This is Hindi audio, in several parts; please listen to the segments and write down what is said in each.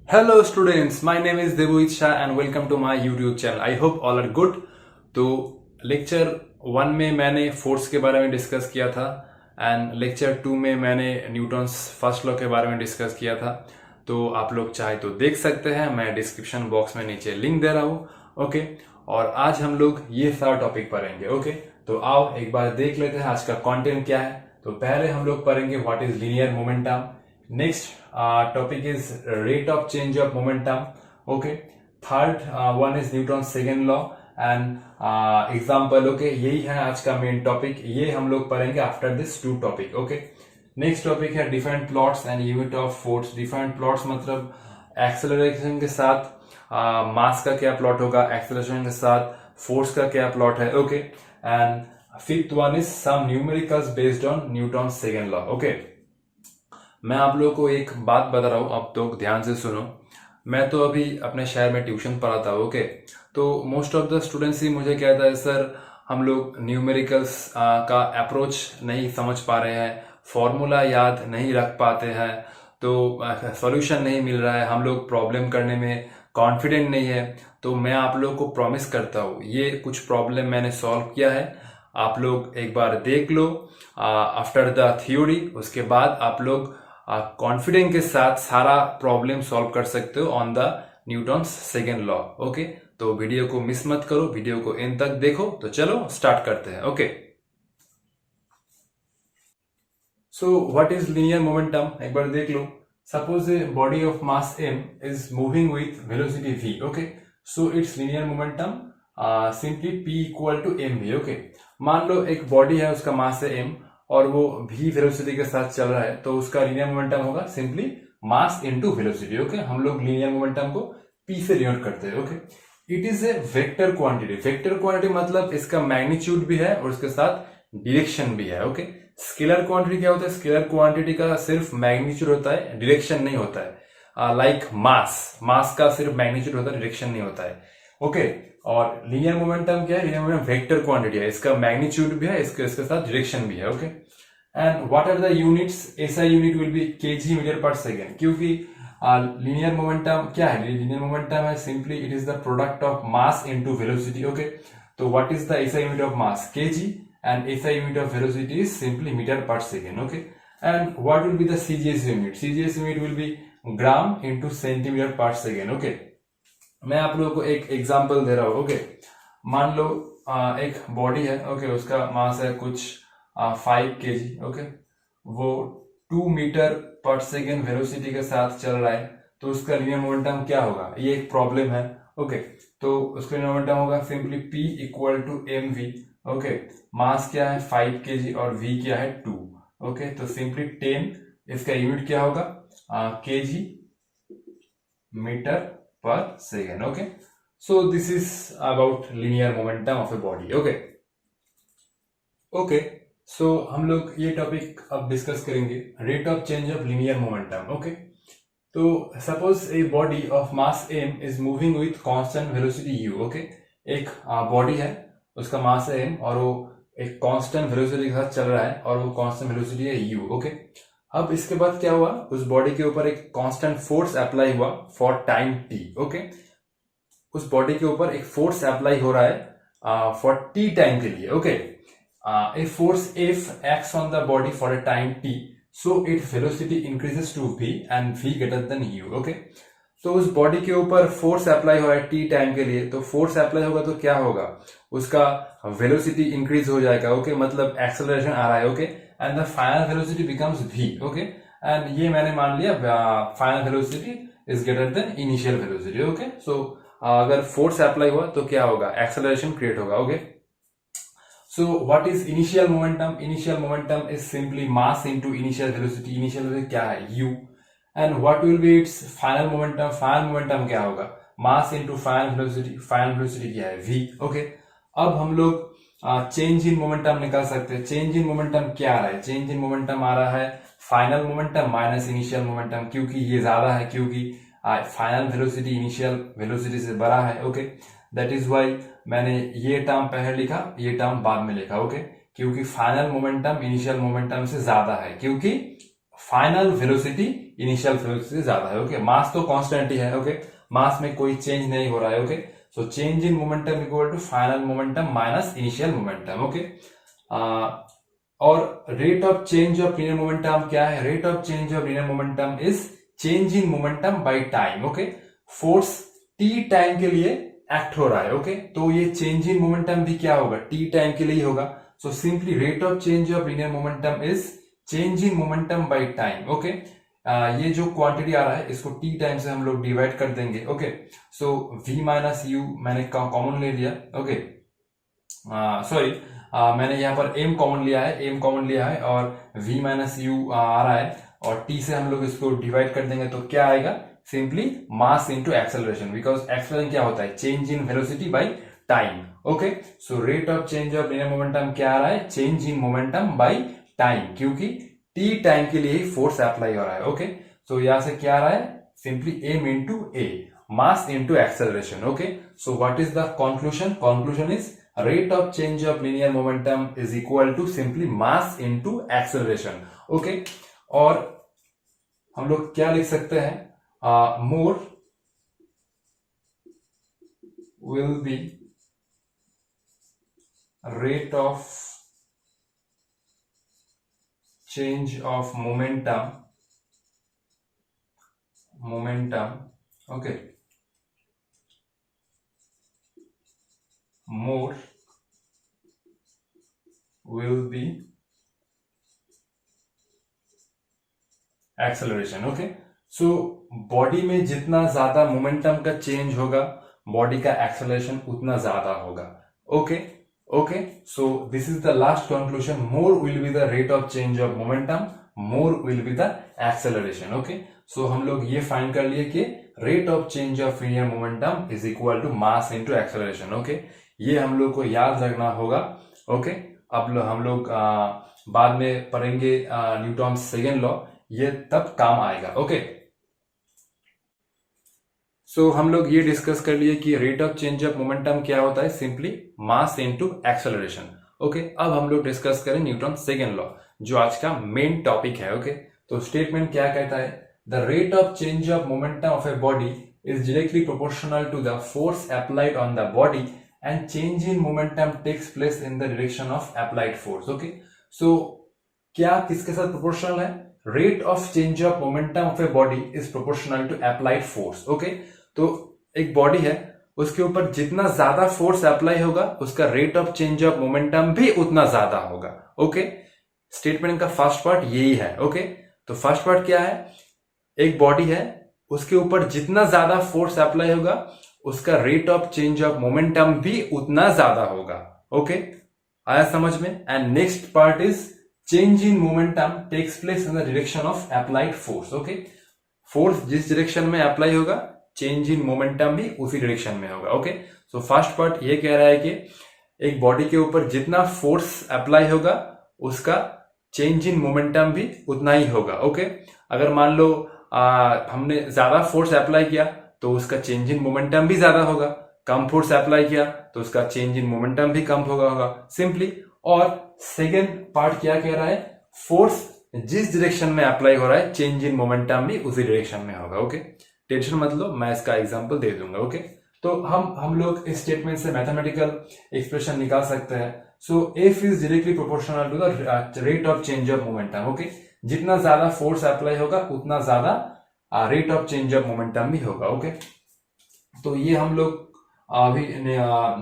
Hello students, my name is Devojit Shah and welcome to my YouTube channel. I hope all are good. तो लेक्चर 1 में मैंने फोर्स के बारे में डिस्कस किया था एंड लेक्चर 2 में मैंने न्यूटन्स फर्स्ट लॉ के बारे में डिस्कस किया था. तो आप लोग चाहे तो देख सकते हैं, मैं डिस्क्रिप्शन बॉक्स में नीचे लिंक दे रहा हूँ. ओके, और आज हम लोग ये सारा टॉपिक पढ़ेंगे. ओके, तो आओ एक बार देख लेते हैं आज का कंटेंट क्या है. तो पहले हम लोग पढ़ेंगे what is linear momentum. Next topic is rate of change of momentum. Okay, third one is Newton's second law and example. Okay, यही है आज का मेन टॉपिक. ये हम लोग पढ़ेंगे after this two topic. Okay, next topic है different plots and unit of force. Different plots मतलब एक्सेलरेशन के साथ मास का क्या प्लॉट होगा, एक्सेलरेशन के साथ फोर्स का क्या प्लॉट है. Okay, and fifth one is some numericals based on Newton's second law. Okay, मैं आप लोगों को एक बात बता रहा हूँ, अब तो ध्यान से सुनो. मैं तो अभी अपने शहर में ट्यूशन पढ़ाता हूँ. ओके, तो मोस्ट ऑफ द स्टूडेंट्स ही मुझे कहता है सर हम लोग न्यूमेरिकल्स का अप्रोच नहीं समझ पा रहे हैं, फॉर्मूला याद नहीं रख पाते हैं, तो सॉल्यूशन नहीं मिल रहा है, हम लोग प्रॉब्लम करने में कॉन्फिडेंट नहीं है. तो मैं आप लोग को प्रॉमिस करता हूँ ये कुछ प्रॉब्लम मैंने सॉल्व किया है, आप लोग एक बार देख लो आफ्टर द थ्योरी. उसके बाद आप लोग कॉन्फिडेंस के साथ सारा प्रॉब्लम सॉल्व कर सकते हो on the Newton's second law. Okay, तो वीडियो को मिस मत करो, वीडियो को एंड तक देखो. तो चलो स्टार्ट करते हैं. Okay, so what is linear momentum एक बार देख लो. Suppose a body of mass m is moving with velocity v. Okay, so it's linear momentum simply p equal to mv. Okay, मान लो एक बॉडी है, उसका मास है m और वो v वेलोसिटी के साथ चल रहा है, तो उसका लीनियर मोमेंटम होगा simply mass into velocity. Okay, हम लोग लीनियर मोमेंटम को p से डिनोट करते हैं. Okay, it is a vector quantity. Vector quantity मतलब इसका मैग्नीट्यूड भी है और उसके साथ डायरेक्शन भी है. ओके, स्केलर क्वांटिटी क्या होता है, स्केलर क्वांटिटी का सिर्फ मैग्नीट्यूड होता है, डायरेक्शन नहीं होता है. लाइक मास का सिर्फ मैग्नीट्यूड होता है, डायरेक्शन नहीं होता है. ओके, और लीनियर मोमेंटम क्या है, लीनियर मोमेंटम वेक्टर क्वांटिटी है, इसका मैग्नीट्यूड भी है, इसके साथ डायरेक्शन भी है. Okay, and what are the units, SI unit will be KG metre per second. क्योंकि लीनियर मोमेंटम क्या है, लीनियर मोमेंटम है simply it is the product of mass into velocity. Okay, तो what is the SI unit of mass, KG, and SI unit of velocity is simply metre per second. Okay, and what will be the CGS unit, CGS unit will be gram into centimetre per second. Okay, मैं आप लोगों को एक एग्जांपल दे रहा हूं. ओके, मान लो एक बॉडी है. ओके, उसका मास है कुछ 5 kg. ओके, वो 2 मीटर पर सेकेंड वेलोसिटी के साथ चल रहा है, तो उसका लीनियर मोमेंटम क्या होगा, ये एक प्रॉब्लम है. ओके, तो उसका लीनियर मोमेंटम होगा simply p equal to mv. Okay, mass क्या है 5 kg और v क्या है 2. ओके, तो सिंपली 10, इसका यूनिट क्या होगा kg metre per second. Okay, so this is about linear momentum of a body. Okay, so हम लोग ये टॉपिक अब डिस्कस करेंगे, rate of change of linear momentum. Okay, तो suppose a body of mass m is moving with constant velocity u. Okay, एक बॉडी है, उसका मास है m और वो एक कांस्टेंट वेलोसिटी के साथ चल रहा है और वो कांस्टेंट वेलोसिटी है u. ओके, अब इसके बाद क्या हुआ, उस बॉडी के ऊपर एक कांस्टेंट फोर्स अप्लाई हुआ फॉर टाइम t. ओके, उस बॉडी के ऊपर एक फोर्स अप्लाई हो रहा है फॉर t टाइम के लिए. Okay, a force F acts on the body for a time t, so its velocity increases to v and v greater than u. Okay, तो उस बॉडी के ऊपर फोर्स अप्लाई हो रहा है t टाइम के लिए, तो फोर्स अप्लाई होगा तो क्या होगा, उसका वेलोसिटी इंक्रीज हो जाएगा. ओके, मतलब एक्सेलरेशन आ रहा है. Okay, and the final velocity becomes v. Okay, and ये मैंने मान लिया final velocity is greater than initial velocity. Okay, so अगर फोर्स अप्लाई हुआ तो क्या होगा, एक्सेलरेशन क्रिएट होगा. Okay, so what is initial momentum, initial momentum is simply mass into initial velocity. Initial velocity क्या है u, and what will be its final momentum, final momentum क्या होगा, mass into final velocity. Final velocity क्या है v. ओके, अब हम लोग चेंज इन मोमेंटम निकाल सकते हैं. चेंज इन मोमेंटम क्या आ रहा है, चेंज इन मोमेंटम आ रहा है final momentum minus initial momentum, क्योंकि ये ज्यादा है, क्योंकि फाइनल वेलोसिटी इनिशियल वेलोसिटी से बड़ा है. ओके, दैट इज वाई मैंने ये टर्म पहले लिखा, ये टर्म बाद में लिखा. ओके, क्योंकि फाइनल मोमेंटम इनिशियल मोमेंटम से ज्यादा है, क्योंकि फाइनल वेलोसिटी इनिशियल वेलोसिटी से ज्यादा है। ओके, मास तो कांस्टेंट ही है। ओके, मास में कोई चेंज नहीं हो रहा है। Okay, so change in momentum equal to final momentum minus initial momentum. Okay, और rate of change of linear momentum क्या है? Rate of change of linear momentum is change in momentum by time. Okay, force T time के लिए एक्ट हो रहा है। ओके, तो ये चेंज इन मोमेंटम भी क्या होगा? टी टाइम के लिए ही होगा। So simply rate of change of linear momentum is change in momentum by time. Okay, ये जो क्वांटिटी आ रहा है इसको टी टाइम से हम लोग डिवाइड कर देंगे। Okay, so v minus you मैंने कॉमन ले लिया। ओके, सॉरी, मैंने यहाँ पर m कॉमन लिया है, m कॉमन लिया है और v माइनस यू आ रहा है और t से हम लोग इसको डिवाइड कर देंगे तो क्या आएगा? Simply mass into acceleration, because acceleration क्या होता है? Change in velocity bye time. Okay, so rate of change of linear momentum क्या आ रहा है? Change in momentum by time, क्योंकि t टाइम के लिए ही फोर्स अप्लाई हो रहा है। ओके, सो यहां से क्या आ रहा है? Simply m into a, mass into acceleration. Okay, so what is the conclusion? Conclusion is rate of change of linear momentum is equal to simply mass into acceleration. Okay, और हम लोग क्या लिख सकते हैं? More will be rate of change of momentum. Okay, more will be acceleration. Okay, so body में जितना ज्यादा मोमेंटम का चेंज होगा बॉडी का एक्सेलरेशन उतना ज्यादा होगा। Okay, okay, so this is the last conclusion. More will be the rate of change of momentum, more will be the acceleration. Okay, so हम लोग ये फाइंड कर लिए कि rate of change of linear momentum is equal to mass into acceleration. Okay, ये हम लोग को याद रखना होगा। ओके, अब हम लोग बाद में पढ़ेंगे न्यूटन सेकेंड लॉ, ये तब काम आएगा। ओके, सो हम लोग ये डिस्कस कर लिए कि rate of change of momentum क्या होता है? Simply mass into acceleration. Okay, अब हम लोग डिस्कस करें न्यूटन सेकेंड लॉ, जो आज का मेन टॉपिक है। ओके, तो स्टेटमेंट क्या कहता है? The rate of change of momentum of a body is directly proportional to the force applied on the body and change in momentum takes place in the direction of applied force. Okay, so क्या किसके साथ प्रोपोर्शनल है? rate of change of momentum of a body is proportional to applied force. Okay, तो एक बॉडी है, उसके ऊपर जितना ज्यादा फोर्स अप्लाई होगा उसका rate of change of momentum भी उतना ज्यादा होगा। ओके, स्टेटमेंट का फर्स्ट पार्ट यही है। ओके, तो फर्स्ट पार्ट क्या है? एक बॉडी है, उसके ऊपर जितना ज्यादा फोर्स अप्लाई होगा उसका rate of change of momentum भी उतना ज्यादा होगा। ओके, आया समझ में? And next part is change in momentum takes place in the direction of applied force. Okay, force जिस डायरेक्शन में अप्लाई होगा चेंज इन मोमेंटम भी उसी डायरेक्शन में होगा। ओके, सो फर्स्ट पार्ट ये कह रहा है कि एक बॉडी के ऊपर जितना फोर्स अप्लाई होगा उसका चेंज इन मोमेंटम भी उतना ही होगा। ओके, अगर मान लो हमने ज्यादा फोर्स अप्लाई किया तो उसका चेंज इन मोमेंटम भी ज्यादा होगा, कम फोर्स अप्लाई किया तो उसका चेंज इन मोमेंटम भी कम होगा सिंपली। और सेकेंड पार्ट क्या कह रहा है? फोर्स जिस डायरेक्शन में अप्लाई हो रहा है चेंज इन मोमेंटम भी उसी डायरेक्शन में होगा। ओके, टेंशन मत लो, मैं इसका एग्जांपल दे दूंगा। ओके, तो हम लोग इस स्टेटमेंट से मैथमेटिकल एक्सप्रेशन निकाल सकते हैं। So F is directly proportional to the rate of change of momentum. Okay, जितना ज्यादा फोर्स अप्लाई होगा उतना ज्यादा rate of change of momentum भी होगा। ओके, तो ये हम लोग अभी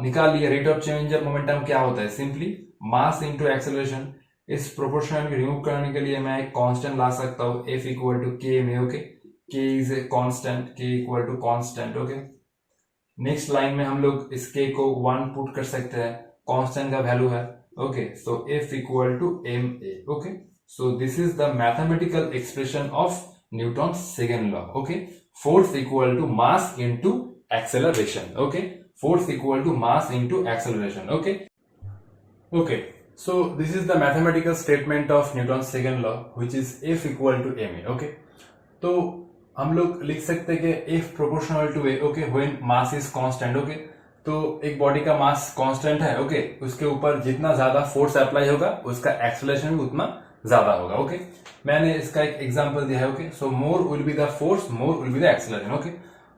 निकाल लिए। Rate of change of momentum क्या होता है? Simply mass into acceleration. इस प्रोपोर्शनल को रिमूव करने के लिए मैं एक कांस्टेंट ला सकता हूँ, एफ इक्वल टू के में। Okay, K is a constant, K equal to constant. Okay, next line में हम लोग इस के को 1 पुट कर सकते हैं, कांस्टेंट का वैल्यू है। Okay, so F equal to M A. Okay, so this is the mathematical expression of Newton's second law. Okay, force equal to mass into acceleration. Okay, force equal to mass into acceleration. Okay, okay, so this is the mathematical statement of Newton's second law, which is F equal to ma. Okay, तो हम लोग लिख सकते हैं कि F proportional to A. Okay, when mass is constant. Okay, तो एक बॉडी का मास कांस्टेंट है। ओके, उसके ऊपर जितना ज्यादा फोर्स अप्लाई होगा उसका एक्सेलरेशन भी उतना ज्यादा होगा। ओके, मैंने इसका एक एग्जांपल दिया है। Okay, so more will be the force, more will be the acceleration. Okay,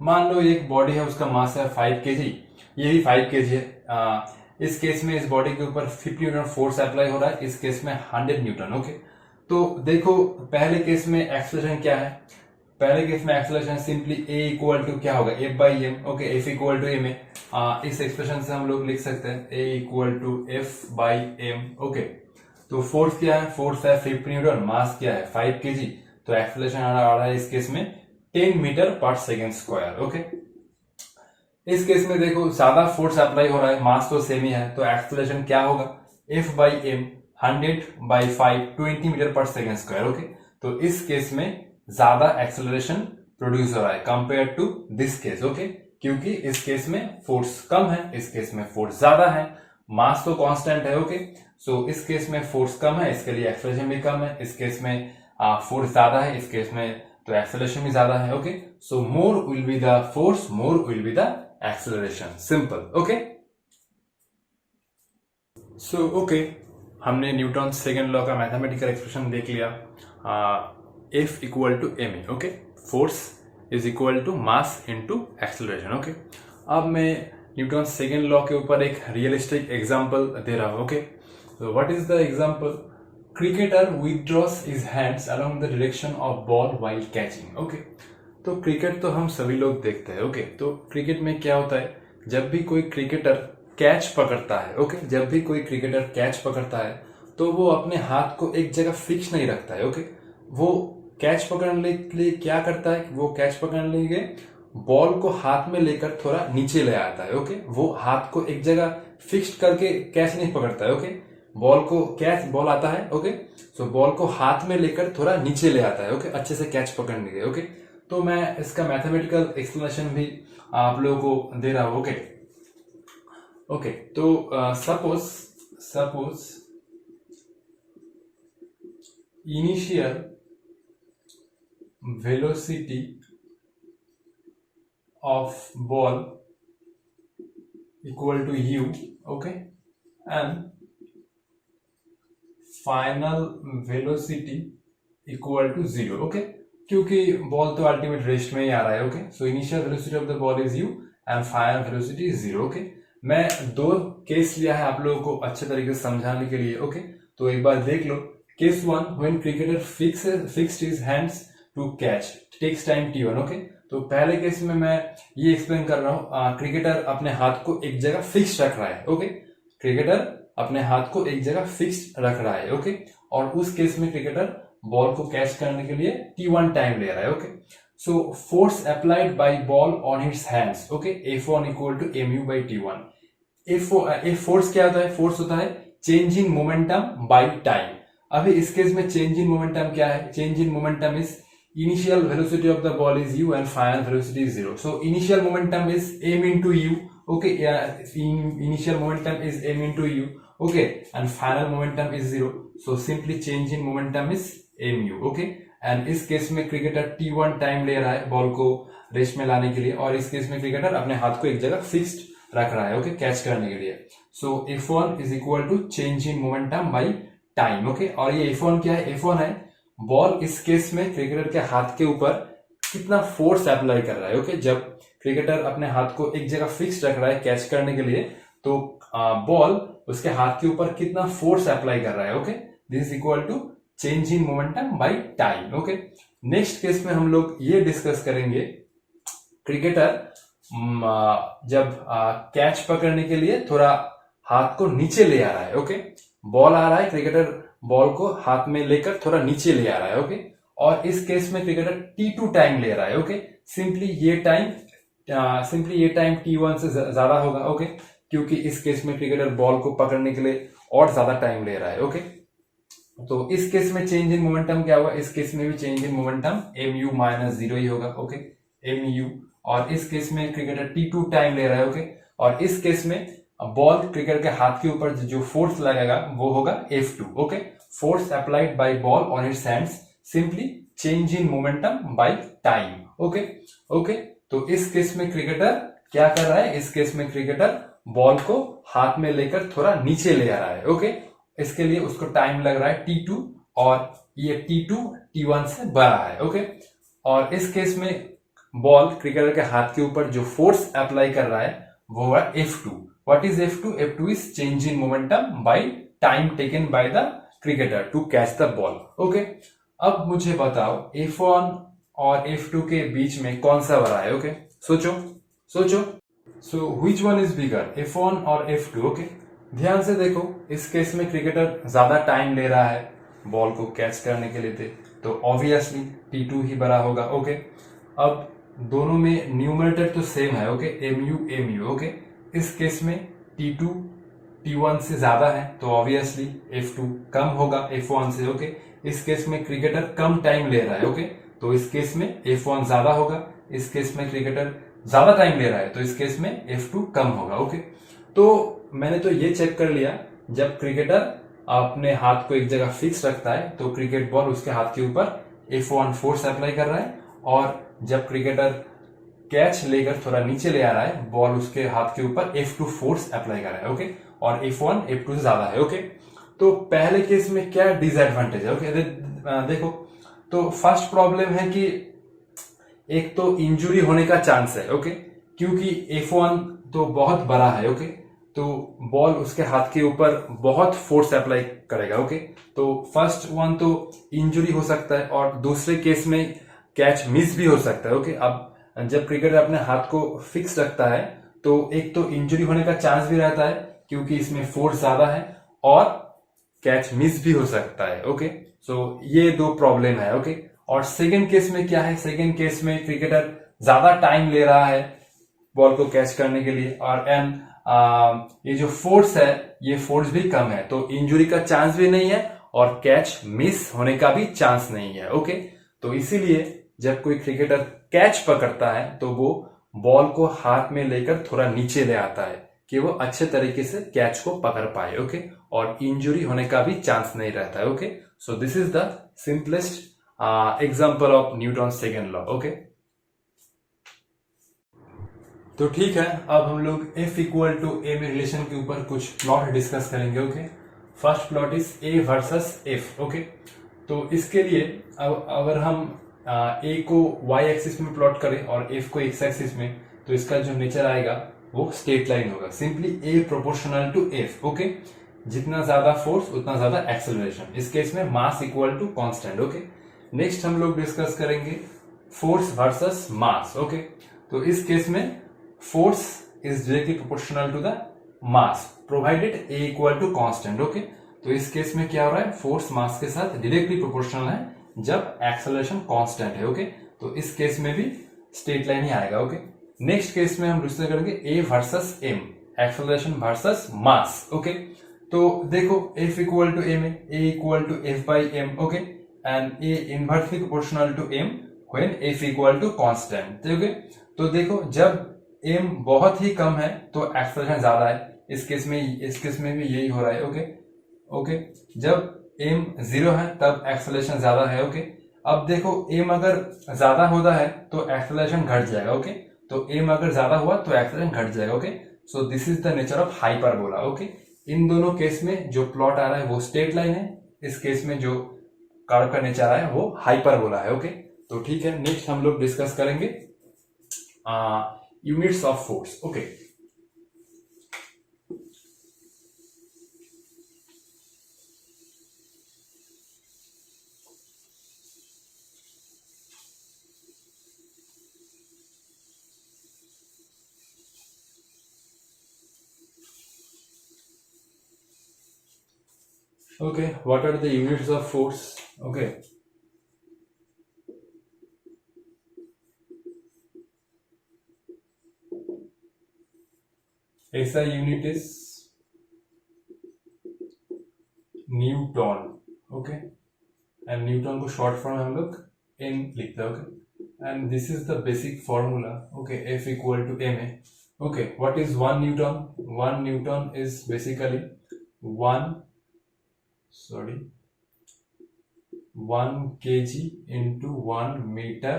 मान लो एक बॉडी है, उसका मास है 5 kg, ये भी 5 kg है। इस केस में इस बॉडी के ऊपर 50 न्यूटन फोर्स अप्लाई हो रहा है, इस केस में 100 न्यूटन। ओके, तो देखो पहले केस में एक्सेलरेशन क्या है, पहले केस में acceleration simply A equal to क्या होगा, F by M. Okay, F equal to M है, इस एक्सप्रेशन से हम लोग लिख सकते हैं A equal to F by M. Okay, तो फोर्स क्या है, फोर्स है 50 न्यूटन, मास क्या है 5 kg, तो एक्सेलरेशन आ रहा है इस केस में 10 metre per second square. Okay, इस केस में देखो ज्यादा फोर्स अप्लाई हो रहा है, मास तो सेम ही है, तो एक्सेलरेशन क्या होगा, F by M 100 by 5 20 metre per second square. Okay, तो इस केस में ज्यादा एक्सेलरेशन प्रोड्यूस हो रहा है compare to this case. Okay, क्योंकि इस केस में फोर्स कम है, इस केस में फोर्स ज्यादा है, मास तो कांस्टेंट है। ओके, सो इस केस में फोर्स कम है, इसके लिए एक्सेलरेशन भी कम है, इस केस में फोर्स ज्यादा है, इस केस में तो एक्सेलरेशन भी ज्यादा है। Okay, so more will be the force, more will be the acceleration, simple. Okay, so okay, हमने न्यूटन सेकेंड लॉ का मैथमेटिकल एक्सप्रेशन देख लिया, F equal to M A. Okay, force is equal to mass into acceleration. Okay, अब मैं न्यूटन सेकेंड लॉ के ऊपर एक रियलिस्टिक एग्जांपल दे रहा हूं। Okay, so what is the example? Cricketer withdraws his hands along the direction of ball while catching. Okay, तो क्रिकेट तो हम सभी लोग देखते हैं। ओके, तो क्रिकेट में क्या होता है, जब भी कोई क्रिकेटर कैच पकड़ता है, ओके, जब भी कोई क्रिकेटर कैच पकड़ता है तो वो अपने हाथ को एक जगह फिक्स नहीं रखता है। ओके, वो कैच पकड़ने के लिए क्या करता है, वो कैच पकड़ने के लिए बॉल को हाथ में लेकर थोड़ा नीचे ले आता है। ओके, वो हाथ को एक जगह फिक्स करके कैच नहीं पकड़ता है। ओके, बॉल को कैच, बॉल आता है, ओके, सो बॉल को हाथ में लेकर थोड़ा नीचे ले आता है। ओके, अच्छे से कैच पकड़ने के लिए। ओके, तो मैं इसका मैथमेटिकल एक्सप्लेनेशन भी आप लोगों को दे रहा हूं। ओके, ओके, तो suppose initial velocity of ball equal to U, okay, and final velocity equal to 0। Okay, क्योंकि बॉल तो अल्टीमेट रेस्ट में ही आ रहा है। Okay, so initial velocity of the ball is U and final velocity is 0। Okay, मैं दो केस लिया है आप लोगों को अच्छे तरीके से समझाने के लिए। ओके, तो एक बार देख लो। Case 1, when cricketer fixed his hands to catch takes time t1। Okay, तो पहले केस में मैं ये एक्सप्लेन कर रहा हूं, क्रिकेटर अपने हाथ को एक जगह फिक्स रख रहा है। ओके, क्रिकेटर अपने हाथ को एक जगह फिक्स रख रहा है। ओके, और उस केस में क्रिकेटर बॉल को कैच करने के लिए t1 टाइम ले रहा है। Okay, so force applied by ball on hits hands, okay, F1 equal to mu by t1। Force क्या होता है, फोर्स होता है change in momentum by time. अभी इस केस में चेंज इन मोमेंटम क्या है, change in momentum is initial velocity of the ball is u and final velocity is 0. So initial momentum is m into u. Okay, initial momentum is m into u. Okay, and final momentum is 0. So simply change in momentum is mu. Okay, and इस केस में क्रिकेटर t1 टाइम ले रहा है बॉल को रेस्ट में लाने के लिए, और इस केस में क्रिकेटर अपने हाथ को एक जगह फिक्स्ड रख रहा है। ओके, कैच करने के लिए। So f1 is equal to change in momentum by time. Okay, और ये f1 क्या है, f1 है बॉल इस केस में क्रिकेटर के हाथ के ऊपर कितना फोर्स अप्लाई कर रहा है। ओके, जब क्रिकेटर अपने हाथ को एक जगह फिक्स रख रहा है कैच करने के लिए, तो बॉल उसके हाथ के ऊपर कितना फोर्स अप्लाई कर रहा है। Okay, this is equal to change in momentum by time. Okay, next case में हम लोग ये डिस्कस करेंगे, क्रिकेटर जब कैच पकड़ने के लिए थोड़ा हाथ को नीचे ले आ रहा है। ओके, बॉल आ रहा है, क्रिकेटर बॉल को हाथ में लेकर थोड़ा नीचे ले आ रहा है। ओके, और इस केस में क्रिकेटर t2 टाइम ले रहा है। ओके, सिंपली ये टाइम t1 से ज्यादा होगा। ओके, क्योंकि इस केस में क्रिकेटर बॉल को पकड़ने के लिए और ज्यादा टाइम ले रहा है। ओके, तो इस केस में चेंज इन मोमेंटम क्या होगा, इस केस में भी change in momentum mu minus 0 ही होगा। ओके, mu, और इस केस में क्रिकेटर t2 टाइम ले रहा है। ओके, और इस केस में बॉल क्रिकेटर के हाथ के ऊपर जो फोर्स लगेगा वो होगा F2। Okay, force applied by ball on it's hands, simply change in momentum by time. Okay, okay, तो इस केस में क्रिकेटर क्या कर रहा है, इस केस में क्रिकेटर बॉल को हाथ में लेकर थोड़ा नीचे ले आ रहा है। ओके, इसके लिए उसको टाइम लग रहा है t2, और ये T2 T1 से बड़ा है। ओके, और इस केस में बॉल क्रिकेटर के हाथ के ऊपर जो फोर्स अप्लाई कर रहा है वो है F2। What is F2? F2 is change in momentum by time taken by the cricketer to catch the ball. Okay, अब मुझे बताओ F1 और F2 के बीच में कौन सा बड़ा है? ओके, सोचो सोचो। So which one is bigger, F1 और F2? ओके, ध्यान से देखो, इस केस में क्रिकेटर ज्यादा टाइम ले रहा है बॉल को कैच करने के लिए, तो ऑब्वियसली T2 ही बड़ा होगा। ओके, अब दोनों में न्यूमरेटर तो सेम है। Okay, MU। ओके, इस केस में T2 T1 से ज्यादा है तो ऑब्वियसली F2 कम होगा F1 से। ओके, इस केस में क्रिकेटर कम टाइम ले रहा है। ओके, तो इस केस में F1 ज्यादा होगा। इस केस में क्रिकेटर ज्यादा टाइम ले रहा है तो इस केस में F2 कम होगा। ओके, तो मैंने तो ये चेक कर लिया, जब क्रिकेटर अपने हाथ को एक जगह फिक्स रखता है तो क्रिकेट बॉल उसके हाथ के ऊपर F1 फोर्स अप्लाई कर रहा है, और जब क्रिकेटर कैच लेकर थोड़ा नीचे ले आ रहा है बॉल उसके हाथ के ऊपर F2 फोर्स अप्लाई कर रहा है। ओके, और F1 F2 से ज्यादा है। ओके, तो पहले केस में क्या डिसएडवांटेज है? ओके, देखो, तो फर्स्ट प्रॉब्लम है कि एक तो इंजुरी होने का चांस है। ओके, क्योंकि F1 तो बहुत बड़ा है। ओके, तो बॉल उसके हाथ के ऊपर बहुत फोर्स अप्लाई करेगा। ओके, तो फर्स्ट वन तो इंजुरी हो सकता है, और दूसरे केस में कैच मिस भी हो सकता है। ओके, अब जब क्रिकेटर अपने हाथ को फिक्स रखता है तो एक तो इंजुरी होने का चांस भी रहता है क्योंकि इसमें फोर्स ज्यादा है, और कैच मिस भी हो सकता है। ओके, सो ये दो प्रॉब्लम है। ओके, और सेकेंड केस में क्या है? सेकेंड केस में क्रिकेटर ज्यादा टाइम ले रहा है बॉल को कैच करने के लिए, और एंड ये जो फोर्स है ये फोर्स भी कम है, तो इंजुरी का चांस भी नहीं है और कैच मिस होने का भी चांस नहीं है। ओके, तो इसीलिए जब कोई क्रिकेटर कैच पकड़ता है तो वो बॉल को हाथ में लेकर थोड़ा नीचे ले आता है कि वो अच्छे तरीके से कैच को पकड़ पाए। ओके, और इंजुरी होने का भी चांस नहीं रहता है। Okay, so this is the simplest example of Newton second law. Okay, तो ठीक है, अब हम लोग F इक्वल टू ए में रिलेशन के ऊपर कुछ प्लॉट डिस्कस करेंगे। Okay, first plot is A versus F। Okay, तो इसके लिए अब अगर हम A को y एक्सिस में प्लॉट करें और F को x एक्सिस में, तो इसका जो नेचर आएगा वो स्ट्रेट लाइन होगा। Simply A proportional to F। Okay, जितना ज्यादा फोर्स उतना ज्यादा एक्सेलरेशन। इस केस में mass equal to constant. Okay, next हम लोग डिस्कस करेंगे फोर्स वर्सेस मास। ओके, तो इस केस में force is directly proportional to the mass provided A equal to constant। Okay, तो इस केस में क्या हो रहा है? फोर्स मास के साथ डायरेक्टली प्रोपोर्शनल है जब एक्सेलरेशन कांस्टेंट है। ओके, तो इस केस में भी स्ट्रेट लाइन ही आएगा। ओके, नेक्स्ट केस में हम दूसरे करेंगे A versus M, acceleration versus mass. Okay, तो देखो F इक्वल टू A में A equal to F by M। Okay, and A inversely proportional to M when F equal to constant. Okay, तो देखो जब M बहुत ही कम है तो एक्सेलरेशन ज्यादा है। इस केस में भी यही हो रहा है। ओके, जब M 0 है तब एक्सेलरेशन ज्यादा है। ओके, अब देखो M अगर ज्यादा होता है तो एक्सेलरेशन घट जाएगा। ओके, तो M अगर ज्यादा हुआ तो एक्सेलरेशन घट जाएगा। Okay, so this is the nature of hyperbola. Okay, इन दोनों केस में जो प्लॉट आ रहा है वो स्ट्रेट लाइन है, इस केस में जो कर्व का नेचर है वो हाइपरबोला है। ओके, तो ठीक है, नेक्स्ट हम लोग डिस्कस करेंगे units of force। okay, okay, what are the units of force? okay, SI unit is Newton. Okay, and Newton को शॉर्ट फॉर्म में हम लोग N लिखते हैं। Okay, and this is the basic formula. Okay, F equal to M है। Okay, what is 1 Newton? 1 Newton is basically 1 kg into 1 metre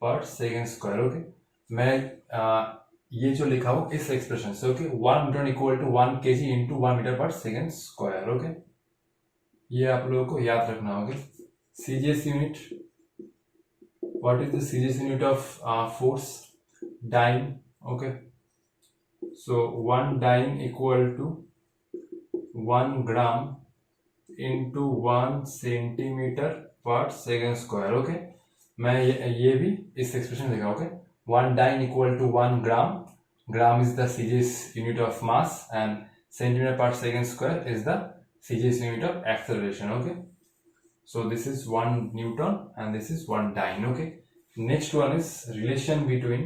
per second square. Okay, मैं ये जो लिखा हूं इस एक्सप्रेशन से। Okay, 1 Newton equal to 1 kg into 1 metre per second square. Okay, ये आप लोगों को याद रखना होगा। CGS unit, what is the CGS unit of force? Dyne. Okay, so 1 dyne equal to 1 gram into 1 centimetre per second square. Okay, मैं ये भी इस एक्सप्रेशन लिखा। Okay, 1 dyne equal to 1 gram, gram is the CGS unit of mass and centimeter per second square is the CGS unit of acceleration. Okay, so this is 1 Newton and this is 1 dyne. Okay, next one is relation between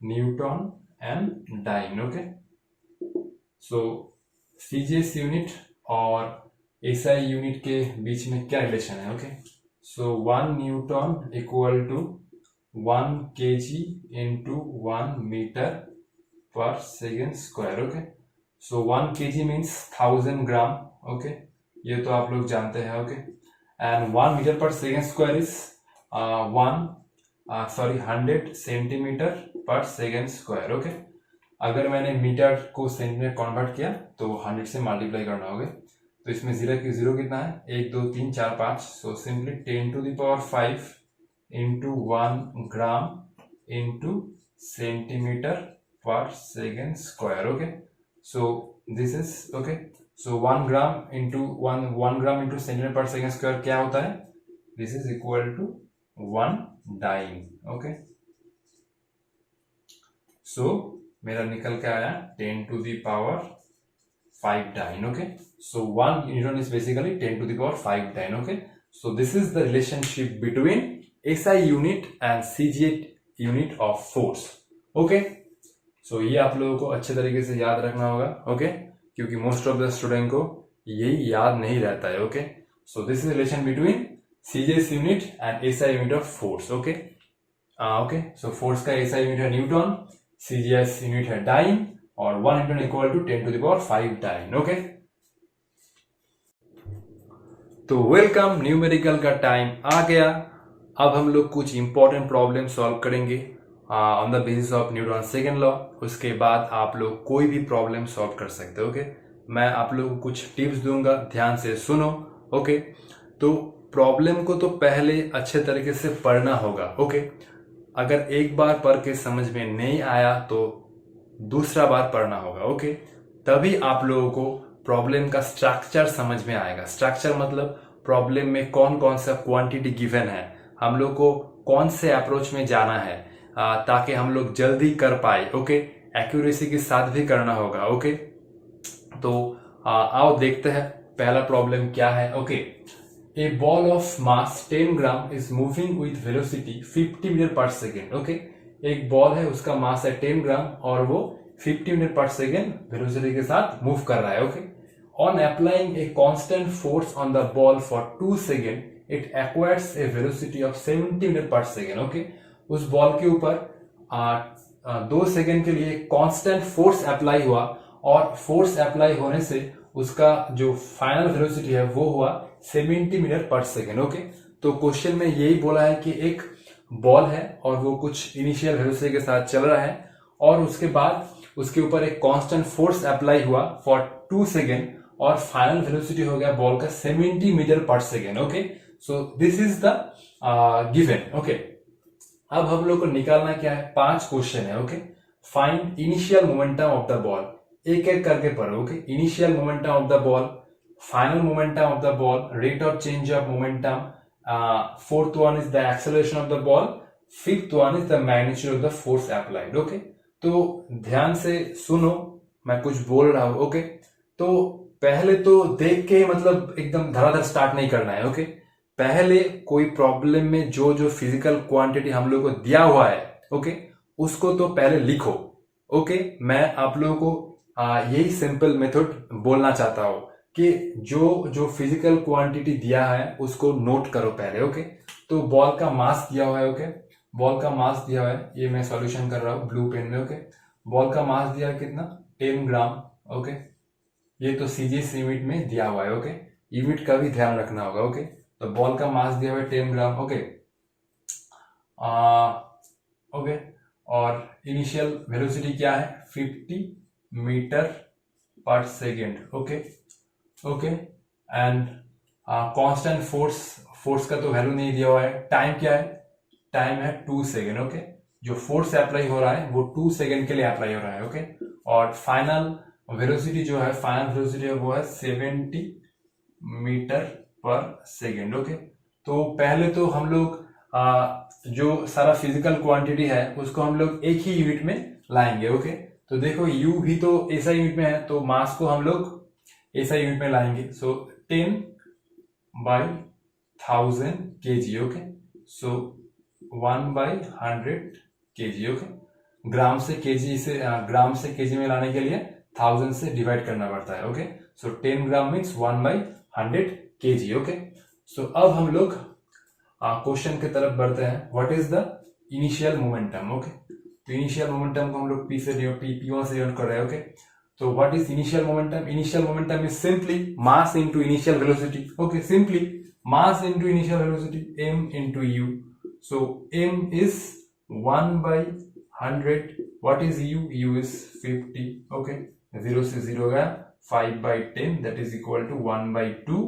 Newton and dyne. Okay, so CGS unit और SI unit के बीच में क्या रिलेशन है? Okay, so 1 Newton equal to 1 kg into 1 metre per second square. Okay, so 1 kg means 1000 gram. Okay, ये तो आप लोग जानते हैं। Okay, and 1 metre per second square is 100 centimetre per second square. Okay, अगर मैंने मीटर को सेंटीमीटर कन्वर्ट किया तो 100 से मल्टीप्लाई करना होगा। तो इसमें जीरो कितना है? 1 2 3 4 5, so simply 10 to the power 5 into 1 gram into centimetre per second square. Okay, so this is okay, so 1 gram into 1 gram into centimetre per second square क्या होता है? This is equal to 1 dyne. Okay, so मेरा निकल के आया 10 to the power 5 dyne. Okay, so 1 neuton is basically 10 to the power 5 dyne. Okay, so this is the relationship between SI unit and CGS unit of force. Okay, so ये आप लोगों को अच्छे तरीके से याद रखना होगा। ओके, क्योंकि मोस्ट ऑफ द स्टूडेंट को यही याद नहीं रहता है। Okay, so this is relation between CGS unit and SI unit of force. Okay, okay, so force का SI unit है न्यूटन, CGS unit है डाइन और 1 Newton equal to 10 to the power 5 dyne. Okay, तो वेलकम, न्यूमेरिकल का टाइम आ गया। अब हम लोग कुछ इंपॉर्टेंट प्रॉब्लम सॉल्व करेंगे on the basis of Newton second law. उसके बाद आप लोग कोई भी प्रॉब्लम सॉल्व कर सकते हो। ओके, मैं आप लोगों को कुछ टिप्स दूंगा, ध्यान से सुनो। ओके, तो प्रॉब्लम को तो पहले अच्छे तरीके से पढ़ना होगा। ओके, अगर एक बार पढ़ के समझ में नहीं आया तो दूसरा बार पढ़ना होगा। ओके, तभी आप लोगों को प्रॉब्लम का स्ट्रक्चर समझ में आएगा। स्ट्रक्चर मतलब प्रॉब्लम में कौन कौन सा क्वांटिटी गिवन है, हम लोग को कौन से अप्रोच में जाना है ताकि हम लोग जल्दी कर पाए। ओके, एक्यूरेसी के साथ भी करना होगा। ओके, तो आओ देखते हैं पहला प्रॉब्लम क्या है। Okay, a ball of mass 10 gram is moving with velocity 50 metre per second. Okay, एक बॉल है, उसका मास है 10 ग्राम और वो 50 मीटर पर सेकेंड वेलोसिटी के साथ मूव कर रहा है। Okay, on applying a constant force on the ball for 2 second it acquires a velocity of 70 metre per second. Okay, उस बॉल के ऊपर 2 सेकेंड के लिए कांस्टेंट फोर्स अप्लाई हुआ और फोर्स अप्लाई होने से उसका जो फाइनल वेलोसिटी है वो हुआ 70 मीटर पर सेकेंड। ओके, तो क्वेश्चन में यही बोला है कि एक बॉल है और वो कुछ इनिशियल वेलोसिटी के साथ चल रहा है और उसके बाद उसके ऊपर एक कांस्टेंट फोर्स अप्लाई हुआ फॉर 2 सेकेंड और फाइनल वेलोसिटी हो गया बॉल का 70 metre per second. Okay, so this is the given. Okay, अब हम लोग को निकालना क्या है? 5 क्वेश्चन है। Okay, find initial momentum of the ball, एक एक करके पढ़ो। Okay, initial momentum of the ball, final momentum of the ball, rate of change of momentum, fourth one is the acceleration of the ball, fifth one is the magnitude of the force applied. Okay, तो ध्यान से सुनो, मैं कुछ बोल रहा हूं। ओके, तो पहले तो देख के मतलब एकदम धड़ाधड़ स्टार्ट नहीं करना है। ओके, पहले कोई प्रॉब्लम में जो जो फिजिकल क्वांटिटी हम लोग को दिया हुआ है, ओके, उसको तो पहले लिखो। ओके, मैं आप लोगों को यही सिंपल मेथड बोलना चाहता हूं कि जो जो फिजिकल क्वांटिटी दिया है उसको नोट करो पहले। ओके, तो बॉल का मास दिया हुआ है। ओके, बॉल का मास दिया हुआ है, ये मैं सॉल्यूशन कर रहा हूँ ब्लू पेन में। ओके, बॉल का मास दिया है कितना? 10 ग्राम। ओके, ये तो सीजीएस यूनिट में दिया हुआ है। ओके, यूनिट का भी ध्यान रखना होगा। ओके, तो बॉल का मास दिया हुआ है 10 ग्राम। ओके, ओके, और इनिशियल वेलोसिटी क्या है? 50 metre per second. Okay okay. And constant force का तो वैल्यू नहीं दिया हुआ है। टाइम क्या है? टाइम है 2 सेकेंड। ओके, जो फोर्स अप्लाई हो रहा है वो 2 सेकेंड के लिए अप्लाई हो रहा है। ओके, और फाइनल वेलोसिटी जो है, फाइनल वेलोसिटी है वो है 70 मीटर पर सेकेंड। ओके, तो पहले तो हम लोग जो सारा फिजिकल क्वांटिटी है उसको हम लोग एक ही यूनिट में लाएंगे। ओके, तो देखो यू भी तो ऐसा यूनिट में है, तो मास को हम लोग ऐसा यूनिट में लाएंगे। सो 10/1000 kg। ओके, सो 1/100 kg। ओके, ग्राम से केजी से ग्राम से केजी में लाने के लिए 1000 से डिवाइड करना पड़ता है। ओके, सो 10 ग्राम मीन्स 1/100 kg। ओके, सो अब हम लोग क्वेश्चन की तरफ बढ़ते हैं। What is the initial momentum? Okay, तो इनिशियल मोमेंटम को हम लोग P1 से डिनोट कर रहे हैं। ओके, तो what is initial momentum? Initial momentum is simply mass into initial velocity. Okay, simply mass into initial velocity, m into u। so m is 1/100। what is u? u is 50। okay, 0 से 0 गया, 5/10 that is equal to 1/2।